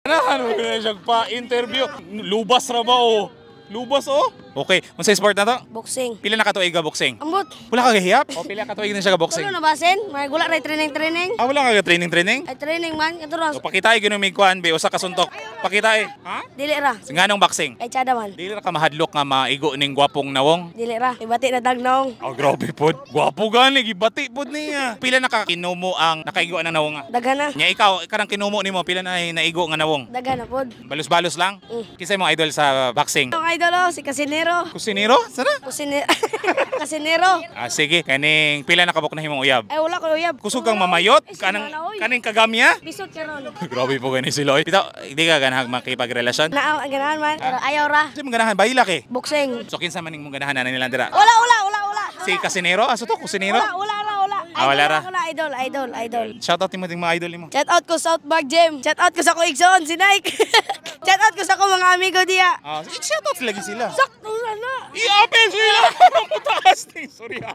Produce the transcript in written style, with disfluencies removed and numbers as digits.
Ano na siya pa-interview? Lubas ra ba o? Lubas o? Okay, unsa sport na to? Boxing. Pila na katuig ka boxing? Ambot. Wala ka gahiyap? O pila katuig na siya ka boxing? Tulo na basin? May gula ray training. Wala ka training? Ay training man katuron. So pakitay gyud mig kuan be usa ka suntok. Pakitay. Ha? Dili ra. Nganong boxing? Ay tsada man. Dili ra ka mahadlok nga maigo ning gwapong nawong. Dili ra. Ibati na dagnong. Oh, grabe pod. Gwapo gani gibati pod niya. Pila na ka kinumo ang nakaigo ng nawong nga? Dagana. Nya ikaw karang kinumo nimo pila na naigo nga nawong? Dagana pod. Balos-balos lang? Kinsa imong idol sa boxing? Ang idol si Casinero. Kusinero? Sana? Casinero. Sige, kaning pila na kabok na himong uyab. Ay wala ko uyab. Kusog kang mamayot? Ay, Kanang sinala, oy. kaning kagamya? Bisot karon. Grabe po gani sila. Pita, hindi ka ganahag makipagrelasyon? Naa ang ganahan man. Pero ayaw ra. Kasi mga ganahan, bailak eh. Boxing. So kinsa man ning mga ganahan na nilang dira? Wala. Si Casinero? Aso to, Kusinero? Wala. Wala ra. Idol. Shoutout mo ding mga idol mo. Shout out ko South Park Gym. Shout out ko sa ko Igsoon, si Nike. Shout out ko sa ko mga amigo diya. Shoutout lagi sila. Sakto na. I-open sila! Parang mataas ni Surya.